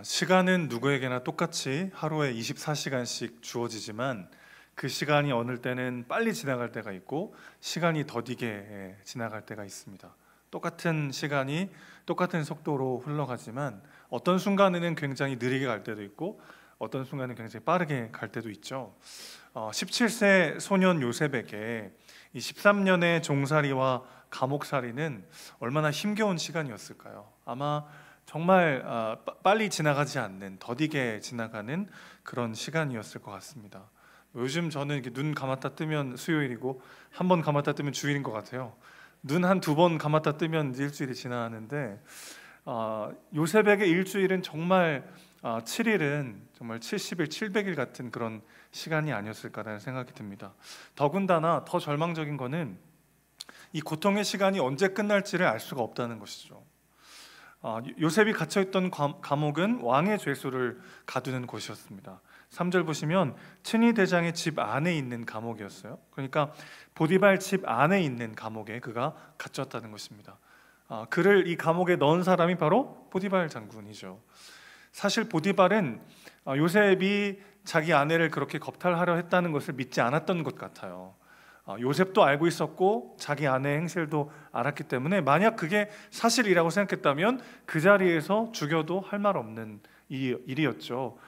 시간은 누구에게나 똑같이 하루에 24시간씩 주어지지만 그 시간이 어느 때는 빨리 지나갈 때가 있고 시간이 더디게 지나갈 때가 있습니다. 똑같은 시간이 똑같은 속도로 흘러가지만 어떤 순간에는 굉장히 느리게 갈 때도 있고 어떤 순간은 굉장히 빠르게 갈 때도 있죠. 17세 소년 요셉에게 이 13년의 종살이와 감옥살이는 얼마나 힘겨운 시간이었을까요? 아마 정말 빨리 지나가지 않는, 더디게 지나가는 그런 시간이었을 것 같습니다. 요즘 저는 이렇게 눈 감았다 뜨면 수요일이고 한 번 감았다 뜨면 주일인 것 같아요. 눈 한 두 번 감았다 뜨면 일주일이 지나가는데 요셉에게 일주일은 정말 7일은 정말 70일, 700일 같은 그런 시간이 아니었을까라는 생각이 듭니다. 더군다나 더 절망적인 거는 이 고통의 시간이 언제 끝날지를 알 수가 없다는 것이죠. 요셉이 갇혀있던 감옥은 왕의 죄수를 가두는 곳이었습니다. 3절 보시면 층위 대장의 집 안에 있는 감옥이었어요. 그러니까 보디발 집 안에 있는 감옥에 그가 갇혔다는 것입니다. 그를 이 감옥에 넣은 사람이 바로 보디발 장군이죠. 사실 보디발은 요셉이 자기 아내를 그렇게 겁탈하려 했다는 것을 믿지 않았던 것 같아요. 요셉도 알고 있었고 자기 아내의 행실도 알았기 때문에 만약 그게 사실이라고 생각했다면 그 자리에서 죽여도 할 말 없는 일이었죠.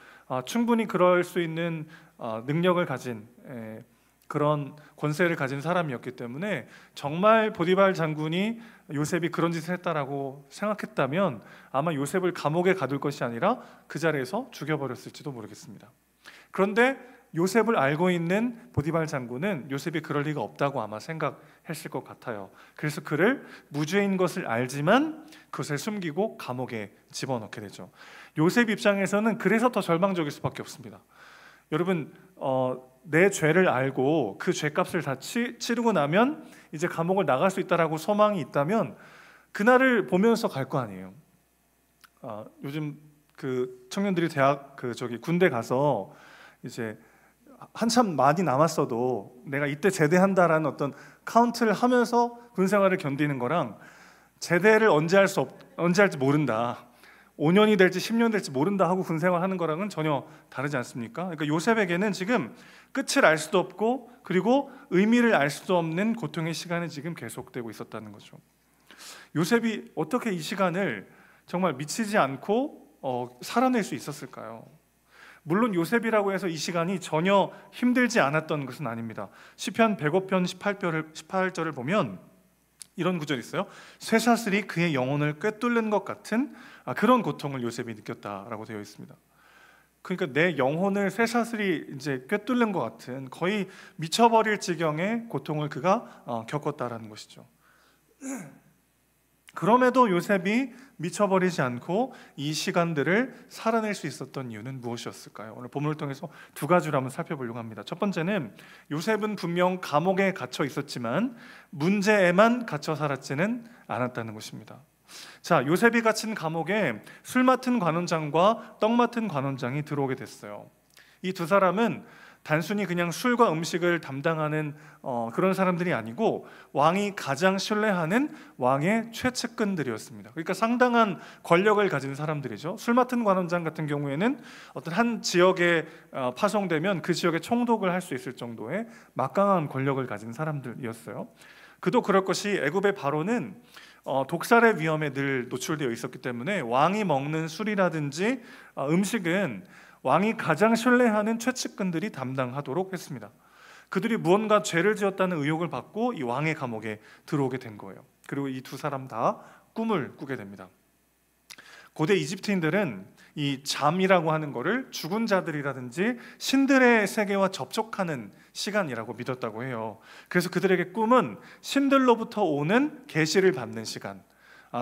충분히 그럴 수 있는 능력을 가진 그런 권세를 가진 사람이었기 때문에 정말 보디발 장군이 요셉이 그런 짓을 했다라고 생각했다면 아마 요셉을 감옥에 가둘 것이 아니라 그 자리에서 죽여버렸을지도 모르겠습니다. 그런데 요셉을 알고 있는 보디발 장군은 요셉이 그럴 리가 없다고 아마 생각했을 것 같아요. 그래서 그를 무죄인 것을 알지만 그것을 숨기고 감옥에 집어넣게 되죠. 요셉 입장에서는 그래서 더 절망적일 수밖에 없습니다. 여러분, 내 죄를 알고 그 죄값을 다 치르고 나면 이제 감옥을 나갈 수 있다라고 소망이 있다면 그날을 보면서 갈 거 아니에요. 요즘 그 청년들이 군대 가서 이제 한참 많이 남았어도 내가 이때 제대한다라는 어떤 카운트를 하면서 군 생활을 견디는 거랑 제대를 언제 할지 모른다, 5년이 될지 10년 될지 모른다 하고 군 생활하는 거랑은 전혀 다르지 않습니까? 그러니까 요셉에게는 지금 끝을 알 수도 없고 그리고 의미를 알 수도 없는 고통의 시간이 지금 계속되고 있었다는 거죠. 요셉이 어떻게 이 시간을 정말 미치지 않고 살아낼 수 있었을까요? 물론 요셉이라고 해서 이 시간이 전혀 힘들지 않았던 것은 아닙니다. 시편 105편 18절을 보면 이런 구절이 있어요. 쇠사슬이 그의 영혼을 꿰뚫는 것 같은 그런 고통을 요셉이 느꼈다라고 되어 있습니다. 그러니까 내 영혼을 쇠사슬이 이제 꿰뚫는 것 같은 거의 미쳐버릴 지경의 고통을 그가 겪었다라는 것이죠. 그럼에도 요셉이 미쳐버리지 않고 이 시간들을 살아낼 수 있었던 이유는 무엇이었을까요? 오늘 본문을 통해서 두 가지로 한번 살펴보려고 합니다. 첫 번째는 요셉은 분명 감옥에 갇혀 있었지만 문제에만 갇혀 살았지는 않았다는 것입니다. 자, 요셉이 갇힌 감옥에 술 맡은 관원장과 떡 맡은 관원장이 들어오게 됐어요. 이 두 사람은 단순히 그냥 술과 음식을 담당하는 그런 사람들이 아니고 왕이 가장 신뢰하는 왕의 최측근들이었습니다. 그러니까 상당한 권력을 가진 사람들이죠. 술 맡은 관원장 같은 경우에는 어떤 한 지역에 파송되면 그 지역에 총독을 할 수 있을 정도의 막강한 권력을 가진 사람들이었어요. 그도 그럴 것이 애굽의 바로는 독살의 위험에 늘 노출되어 있었기 때문에 왕이 먹는 술이라든지 음식은 왕이 가장 신뢰하는 최측근들이 담당하도록 했습니다. 그들이 무언가 죄를 지었다는 의혹을 받고 이 왕의 감옥에 들어오게 된 거예요. 그리고 이 두 사람 다 꿈을 꾸게 됩니다. 고대 이집트인들은 이 잠이라고 하는 거를 죽은 자들이라든지 신들의 세계와 접촉하는 시간이라고 믿었다고 해요. 그래서 그들에게 꿈은 신들로부터 오는 계시를 받는 시간,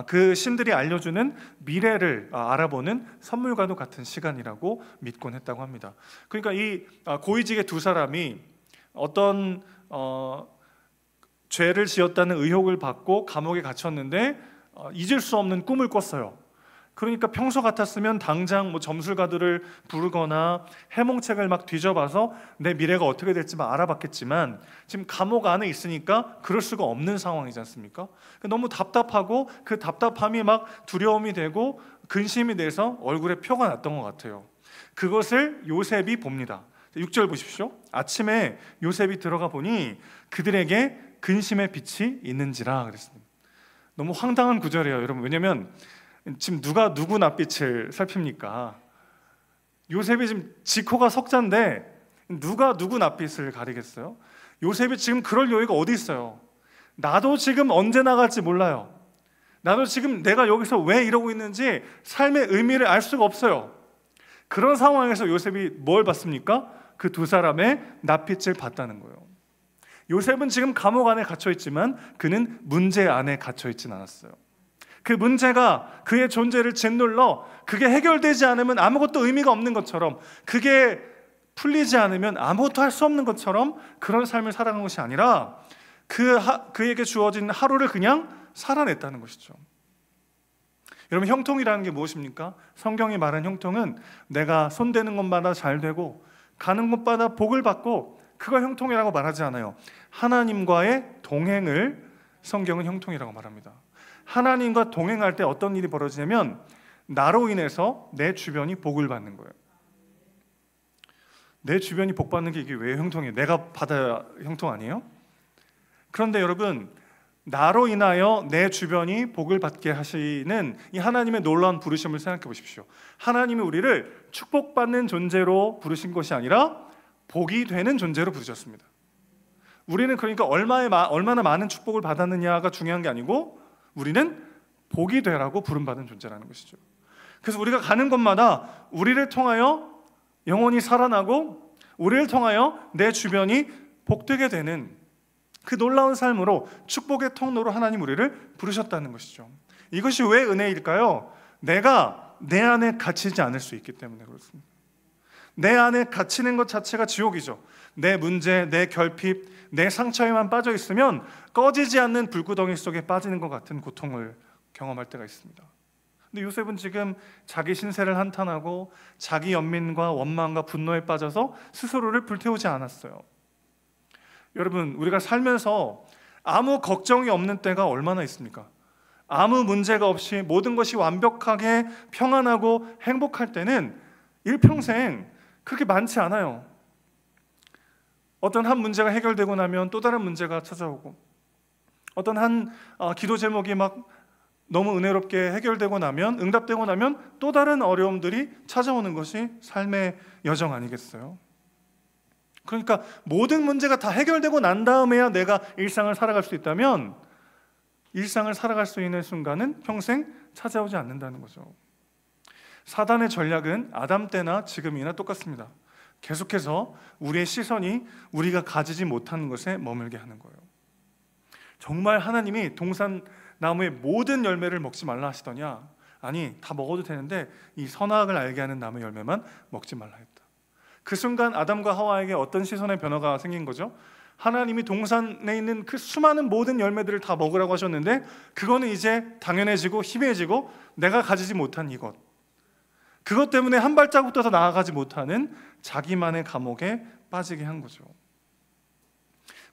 그 신들이 알려주는 미래를 알아보는 선물과도 같은 시간이라고 믿곤 했다고 합니다. 그러니까 이 고위직의 두 사람이 어떤 죄를 지었다는 의혹을 받고 감옥에 갇혔는데 잊을 수 없는 꿈을 꿨어요. 그러니까 평소 같았으면 당장 점술가들을 부르거나 해몽책을 막 뒤져봐서 내 미래가 어떻게 될지만 알아봤겠지만 지금 감옥 안에 있으니까 그럴 수가 없는 상황이지 않습니까? 너무 답답하고 그 답답함이 막 두려움이 되고 근심이 돼서 얼굴에 표가 났던 것 같아요. 그것을 요셉이 봅니다. 6절 보십시오. 아침에 요셉이 들어가 보니 그들에게 근심의 빛이 있는지라 그랬습니다. 너무 황당한 구절이에요, 여러분. 왜냐하면 지금 누가 누구 낯빛을 살핍니까? 요셉이 지금 지코가 석자인데 누가 누구 낯빛을 가리겠어요? 요셉이 지금 그럴 여유가 어디 있어요? 나도 지금 언제 나갈지 몰라요. 나도 지금 내가 여기서 왜 이러고 있는지 삶의 의미를 알 수가 없어요. 그런 상황에서 요셉이 뭘 봤습니까? 그 두 사람의 낯빛을 봤다는 거예요. 요셉은 지금 감옥 안에 갇혀 있지만 그는 문제 안에 갇혀 있진 않았어요. 그 문제가 그의 존재를 짓눌러 그게 해결되지 않으면 아무것도 의미가 없는 것처럼, 그게 풀리지 않으면 아무것도 할 수 없는 것처럼 그런 삶을 살아간 것이 아니라 그에게 주어진 하루를 그냥 살아냈다는 것이죠. 여러분, 형통이라는 게 무엇입니까? 성경이 말한 형통은 내가 손대는 것마다 잘 되고 가는 곳마다 복을 받고, 그걸 형통이라고 말하지 않아요. 하나님과의 동행을 성경은 형통이라고 말합니다. 하나님과 동행할 때 어떤 일이 벌어지냐면 나로 인해서 내 주변이 복을 받는 거예요. 내 주변이 복 받는 게 이게 왜 형통이에요? 내가 받아야 형통 아니에요? 그런데 여러분, 나로 인하여 내 주변이 복을 받게 하시는 이 하나님의 놀라운 부르심을 생각해 보십시오. 하나님이 우리를 축복받는 존재로 부르신 것이 아니라 복이 되는 존재로 부르셨습니다. 우리는 그러니까 얼마나 많은 축복을 받았느냐가 중요한 게 아니고 우리는 복이 되라고 부름받은 존재라는 것이죠. 그래서 우리가 가는 곳마다 우리를 통하여 영혼이 살아나고 우리를 통하여 내 주변이 복되게 되는 그 놀라운 삶으로 축복의 통로로 하나님 우리를 부르셨다는 것이죠. 이것이 왜 은혜일까요? 내가 내 안에 갇히지 않을 수 있기 때문에 그렇습니다. 내 안에 갇히는 것 자체가 지옥이죠. 내 문제, 내 결핍, 내 상처에만 빠져 있으면 꺼지지 않는 불구덩이 속에 빠지는 것 같은 고통을 경험할 때가 있습니다. 근데 요셉은 지금 자기 신세를 한탄하고 자기 연민과 원망과 분노에 빠져서 스스로를 불태우지 않았어요. 여러분, 우리가 살면서 아무 걱정이 없는 때가 얼마나 있습니까? 아무 문제가 없이 모든 것이 완벽하게 평안하고 행복할 때는 일평생 그렇게 많지 않아요. 어떤 한 문제가 해결되고 나면 또 다른 문제가 찾아오고, 어떤 한 기도 제목이 막 너무 은혜롭게 해결되고 나면, 응답되고 나면 또 다른 어려움들이 찾아오는 것이 삶의 여정 아니겠어요? 그러니까 모든 문제가 다 해결되고 난 다음에야 내가 일상을 살아갈 수 있다면 일상을 살아갈 수 있는 순간은 평생 찾아오지 않는다는 거죠. 사단의 전략은 아담 때나 지금이나 똑같습니다. 계속해서 우리의 시선이 우리가 가지지 못하는 것에 머물게 하는 거예요. 정말 하나님이 동산나무의 모든 열매를 먹지 말라 하시더냐? 아니, 다 먹어도 되는데 이 선악을 알게 하는 나무 열매만 먹지 말라 했다. 그 순간 아담과 하와에게 어떤 시선의 변화가 생긴 거죠? 하나님이 동산에 있는 그 수많은 모든 열매들을 다 먹으라고 하셨는데 그거는 이제 당연해지고 희미해지고 내가 가지지 못한 이것, 그것 때문에 한 발자국도 더 나아가지 못하는 자기만의 감옥에 빠지게 한 거죠.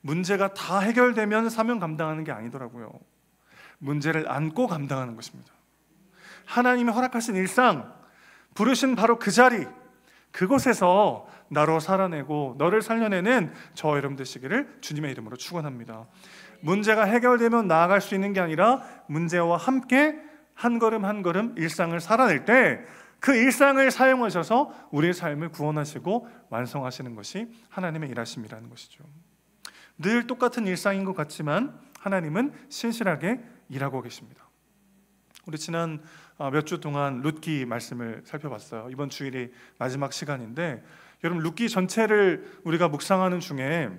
문제가 다 해결되면 사명 감당하는 게 아니더라고요. 문제를 안고 감당하는 것입니다. 하나님이 허락하신 일상, 부르신 바로 그 자리, 그곳에서 나로 살아내고 너를 살려내는 저 여러분 되시기를 주님의 이름으로 축원합니다. 문제가 해결되면 나아갈 수 있는 게 아니라 문제와 함께 한 걸음 한 걸음 일상을 살아낼 때 그 일상을 사용하셔서 우리의 삶을 구원하시고 완성하시는 것이 하나님의 일하심이라는 것이죠. 늘 똑같은 일상인 것 같지만 하나님은 신실하게 일하고 계십니다. 우리 지난 몇 주 동안 룻기 말씀을 살펴봤어요. 이번 주일이 마지막 시간인데 여러분, 룻기 전체를 우리가 묵상하는 중에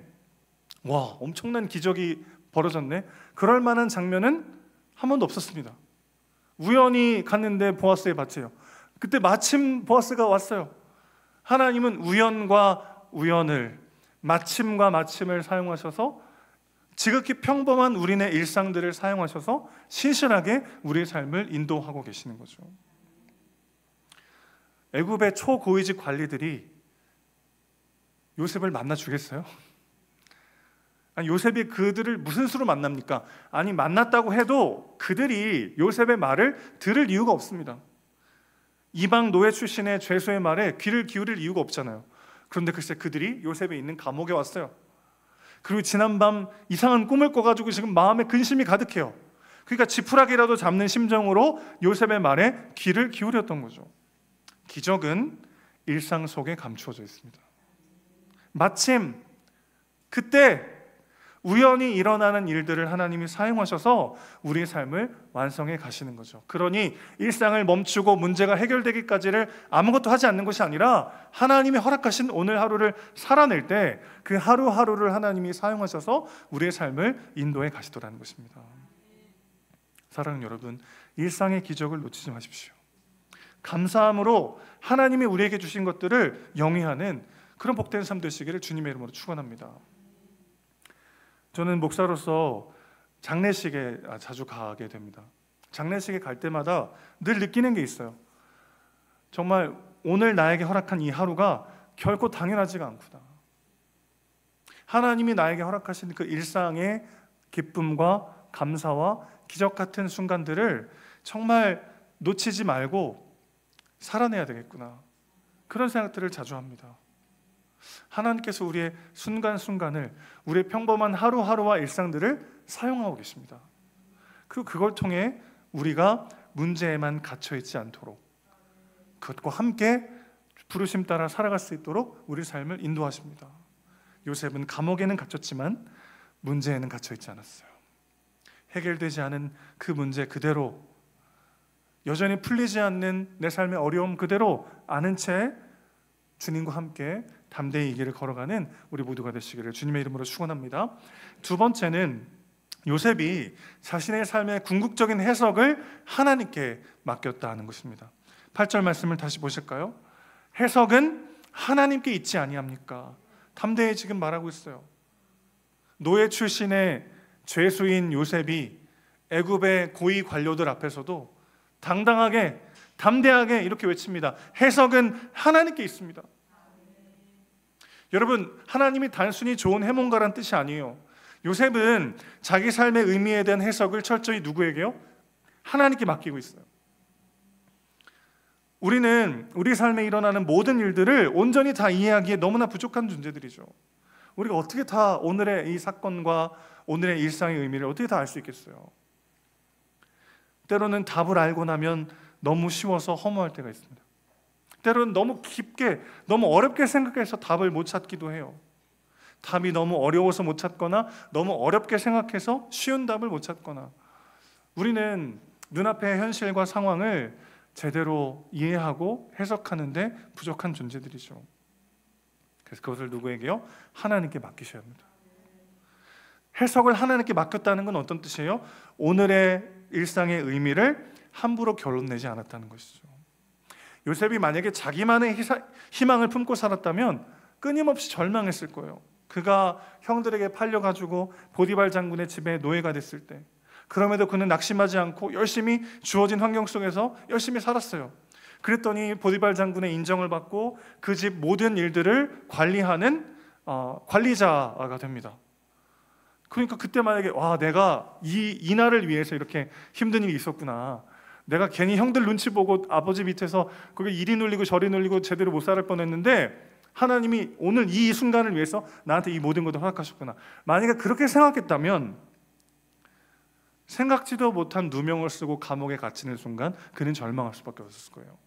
와, 엄청난 기적이 벌어졌네, 그럴 만한 장면은 한 번도 없었습니다. 우연히 갔는데 보아스의 밭이에요. 그때 마침 보아스가 왔어요. 하나님은 우연과 우연을, 마침과 마침을 사용하셔서 지극히 평범한 우리네 일상들을 사용하셔서 신실하게 우리의 삶을 인도하고 계시는 거죠. 애굽의 초고위직 관리들이 요셉을 만나 주겠어요? 아니, 요셉이 그들을 무슨 수로 만납니까? 아니, 만났다고 해도 그들이 요셉의 말을 들을 이유가 없습니다. 이방 노예 출신의 죄수의 말에 귀를 기울일 이유가 없잖아요. 그런데 글쎄 그들이 요셉이 있는 감옥에 왔어요. 그리고 지난밤 이상한 꿈을 꿔가지고 지금 마음에 근심이 가득해요. 그러니까 지푸라기라도 잡는 심정으로 요셉의 말에 귀를 기울였던 거죠. 기적은 일상 속에 감추어져 있습니다. 마침 그때 우연히 일어나는 일들을 하나님이 사용하셔서 우리의 삶을 완성해 가시는 거죠. 그러니 일상을 멈추고 문제가 해결되기까지를 아무것도 하지 않는 것이 아니라 하나님이 허락하신 오늘 하루를 살아낼 때 그 하루하루를 하나님이 사용하셔서 우리의 삶을 인도해 가시더라는 것입니다. 사랑하는 여러분, 일상의 기적을 놓치지 마십시오. 감사함으로 하나님이 우리에게 주신 것들을 영위하는 그런 복된 삶 되시기를 주님의 이름으로 축원합니다. 저는 목사로서 장례식에 자주 가게 됩니다. 장례식에 갈 때마다 늘 느끼는 게 있어요. 정말 오늘 나에게 허락한 이 하루가 결코 당연하지가 않구나. 하나님이 나에게 허락하신 그 일상의 기쁨과 감사와 기적 같은 순간들을 정말 놓치지 말고 살아내야 되겠구나. 그런 생각들을 자주 합니다. 하나님께서 우리의 순간순간을, 우리의 평범한 하루하루와 일상들을 사용하고 계십니다. 그리고 그걸 통해 우리가 문제에만 갇혀있지 않도록, 그것과 함께 부르심 따라 살아갈 수 있도록 우리 삶을 인도하십니다. 요셉은 감옥에는 갇혔지만 문제에는 갇혀있지 않았어요. 해결되지 않은 그 문제 그대로, 여전히 풀리지 않는 내 삶의 어려움 그대로 아는 채 주님과 함께 담대히 이 길을 걸어가는 우리 모두가 되시기를 주님의 이름으로 축원합니다. 두 번째는 요셉이 자신의 삶의 궁극적인 해석을 하나님께 맡겼다 하는 것입니다. 8절 말씀을 다시 보실까요? 해석은 하나님께 있지 아니합니까? 담대히 지금 말하고 있어요. 노예 출신의 죄수인 요셉이 애굽의 고위 관료들 앞에서도 당당하게 담대하게 이렇게 외칩니다. 해석은 하나님께 있습니다. 여러분, 하나님이 단순히 좋은 해몽가란 뜻이 아니에요. 요셉은 자기 삶의 의미에 대한 해석을 철저히 누구에게요? 하나님께 맡기고 있어요. 우리는 우리 삶에 일어나는 모든 일들을 온전히 다 이해하기에 너무나 부족한 존재들이죠. 우리가 어떻게 다 오늘의 이 사건과 오늘의 일상의 의미를 어떻게 다 알 수 있겠어요? 때로는 답을 알고 나면 너무 쉬워서 허무할 때가 있습니다. 때로는 너무 깊게, 너무 어렵게 생각해서 답을 못 찾기도 해요. 답이 너무 어려워서 못 찾거나 너무 어렵게 생각해서 쉬운 답을 못 찾거나, 우리는 눈앞의 현실과 상황을 제대로 이해하고 해석하는데 부족한 존재들이죠. 그래서 그것을 누구에게요? 하나님께 맡기셔야 합니다. 해석을 하나님께 맡겼다는 건 어떤 뜻이에요? 오늘의 일상의 의미를 함부로 결론내지 않았다는 것이죠. 요셉이 만약에 자기만의 희망을 품고 살았다면 끊임없이 절망했을 거예요. 그가 형들에게 팔려가지고 보디발 장군의 집에 노예가 됐을 때, 그럼에도 그는 낙심하지 않고 열심히 주어진 환경 속에서 열심히 살았어요. 그랬더니 보디발 장군의 인정을 받고 그 집 모든 일들을 관리하는 관리자가 됩니다. 그러니까 그때 만약에 내가 이 날을 위해서 이렇게 힘든 일이 있었구나, 내가 괜히 형들 눈치 보고 아버지 밑에서 그게 이리 눌리고 저리 눌리고 제대로 못 살을 뻔했는데 하나님이 오늘 이 순간을 위해서 나한테 이 모든 것을 허락하셨구나, 만약에 그렇게 생각했다면 생각지도 못한 누명을 쓰고 감옥에 갇히는 순간 그는 절망할 수밖에 없었을 거예요.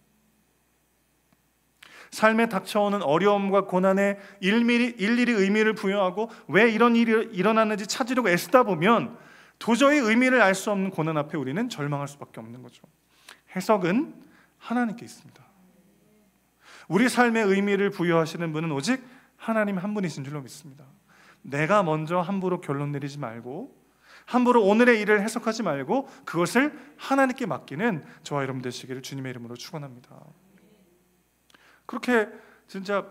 삶에 닥쳐오는 어려움과 고난에 일일이 의미를 부여하고 왜 이런 일이 일어났는지 찾으려고 애쓰다 보면 도저히 의미를 알 수 없는 고난 앞에 우리는 절망할 수밖에 없는 거죠. 해석은 하나님께 있습니다. 우리 삶의 의미를 부여하시는 분은 오직 하나님 한 분이신 줄로 믿습니다. 내가 먼저 함부로 결론 내리지 말고, 함부로 오늘의 일을 해석하지 말고 그것을 하나님께 맡기는 저와 여러분 되시기를 주님의 이름으로 축원합니다. 그렇게 진짜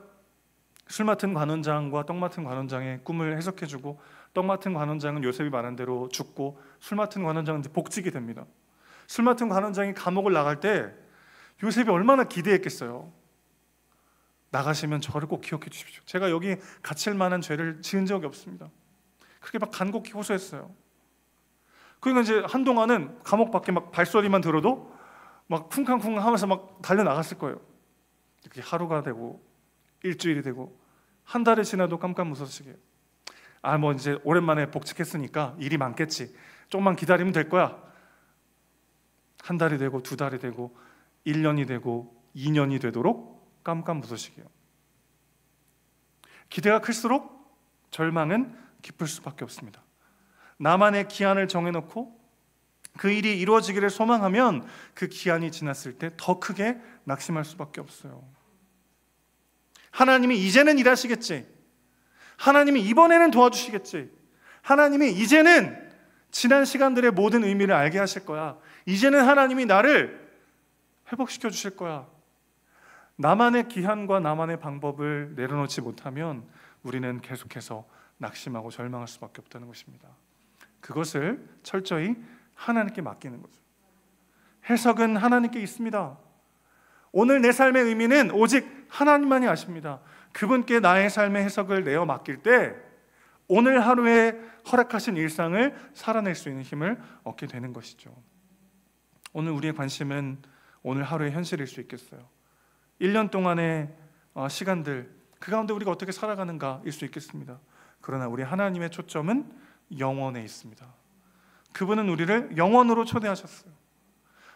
술 맡은 관원장과 떡 맡은 관원장의 꿈을 해석해주고, 떡 맡은 관원장은 요셉이 말한 대로 죽고 술 맡은 관원장은 이제 복직이 됩니다. 술 맡은 관원장이 감옥을 나갈 때 요셉이 얼마나 기대했겠어요. 나가시면 저를 꼭 기억해 주십시오. 제가 여기 갇힐 만한 죄를 지은 적이 없습니다. 그렇게 막 간곡히 호소했어요. 그러니까 이제 한동안은 감옥 밖에 막 발소리만 들어도 막 쿵쾅쿵쾅 하면서 막 달려나갔을 거예요. 이렇게 하루가 되고 일주일이 되고 한 달이 지나도 깜깜무소식이에요. 뭐 이제 오랜만에 복직했으니까 일이 많겠지, 조금만 기다리면 될 거야. 한 달이 되고 두 달이 되고 1년이 되고 2년이 되도록 깜깜무소식이에요. 기대가 클수록 절망은 깊을 수밖에 없습니다. 나만의 기한을 정해놓고 그 일이 이루어지기를 소망하면 그 기한이 지났을 때 더 크게 낙심할 수밖에 없어요. 하나님이 이제는 일하시겠지, 하나님이 이번에는 도와주시겠지, 하나님이 이제는 지난 시간들의 모든 의미를 알게 하실 거야, 이제는 하나님이 나를 회복시켜 주실 거야. 나만의 기한과 나만의 방법을 내려놓지 못하면 우리는 계속해서 낙심하고 절망할 수밖에 없다는 것입니다. 그것을 철저히 하나님께 맡기는 거죠. 해석은 하나님께 있습니다. 오늘 내 삶의 의미는 오직 하나님만이 아십니다. 그분께 나의 삶의 해석을 내어 맡길 때 오늘 하루에 허락하신 일상을 살아낼 수 있는 힘을 얻게 되는 것이죠. 오늘 우리의 관심은 오늘 하루의 현실일 수 있겠어요. 1년 동안의 시간들, 그 가운데 우리가 어떻게 살아가는가일 수 있겠습니다. 그러나 우리 하나님의 초점은 영원에 있습니다. 그분은 우리를 영원으로 초대하셨어요.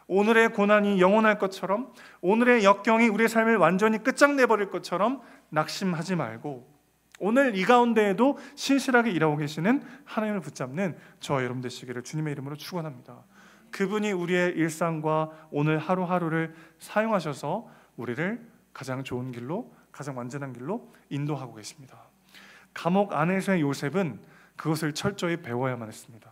오늘의 고난이 영원할 것처럼, 오늘의 역경이 우리의 삶을 완전히 끝장내버릴 것처럼 낙심하지 말고 오늘 이 가운데에도 신실하게 일하고 계시는 하나님을 붙잡는 저와 여러분 되시기를 주님의 이름으로 축원합니다. 그분이 우리의 일상과 오늘 하루하루를 사용하셔서 우리를 가장 좋은 길로, 가장 완전한 길로 인도하고 계십니다. 감옥 안에서의 요셉은 그것을 철저히 배워야만 했습니다.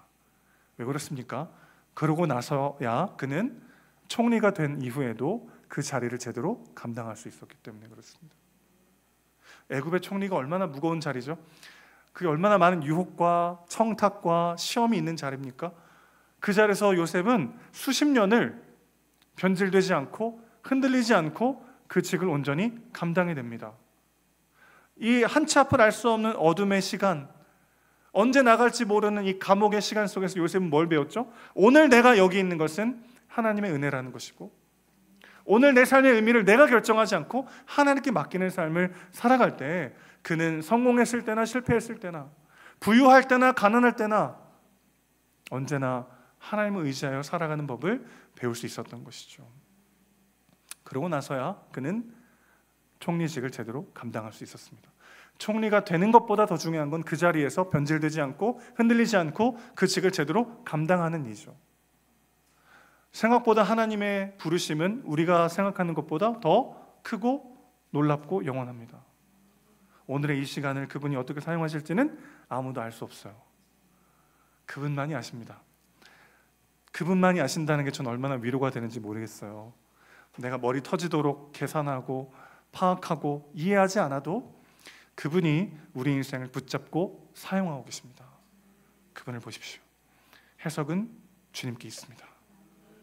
왜 그렇습니까? 그러고 나서야 그는 총리가 된 이후에도 그 자리를 제대로 감당할 수 있었기 때문에 그렇습니다. 애굽의 총리가 얼마나 무거운 자리죠? 그게 얼마나 많은 유혹과 청탁과 시험이 있는 자리입니까? 그 자리에서 요셉은 수십 년을 변질되지 않고 흔들리지 않고 그 직을 온전히 감당해냅니다. 이 한치 앞을 알 수 없는 어둠의 시간, 언제 나갈지 모르는 이 감옥의 시간 속에서 요셉은 뭘 배웠죠? 오늘 내가 여기 있는 것은 하나님의 은혜라는 것이고, 오늘 내 삶의 의미를 내가 결정하지 않고 하나님께 맡기는 삶을 살아갈 때 그는 성공했을 때나 실패했을 때나 부유할 때나 가난할 때나 언제나 하나님을 의지하여 살아가는 법을 배울 수 있었던 것이죠. 그러고 나서야 그는 총리직을 제대로 감당할 수 있었습니다. 총리가 되는 것보다 더 중요한 건 그 자리에서 변질되지 않고 흔들리지 않고 그 직을 제대로 감당하는 일이죠. 생각보다 하나님의 부르심은 우리가 생각하는 것보다 더 크고 놀랍고 영원합니다. 오늘의 이 시간을 그분이 어떻게 사용하실지는 아무도 알 수 없어요. 그분만이 아십니다. 그분만이 아신다는 게 전 얼마나 위로가 되는지 모르겠어요. 내가 머리 터지도록 계산하고 파악하고 이해하지 않아도 그분이 우리 인생을 붙잡고 사용하고 계십니다. 그분을 보십시오. 해석은 주님께 있습니다.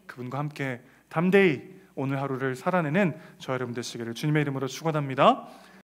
그분과 함께 담대히 오늘 하루를 살아내는 저 여러분 되시기를 주님의 이름으로 축원합니다.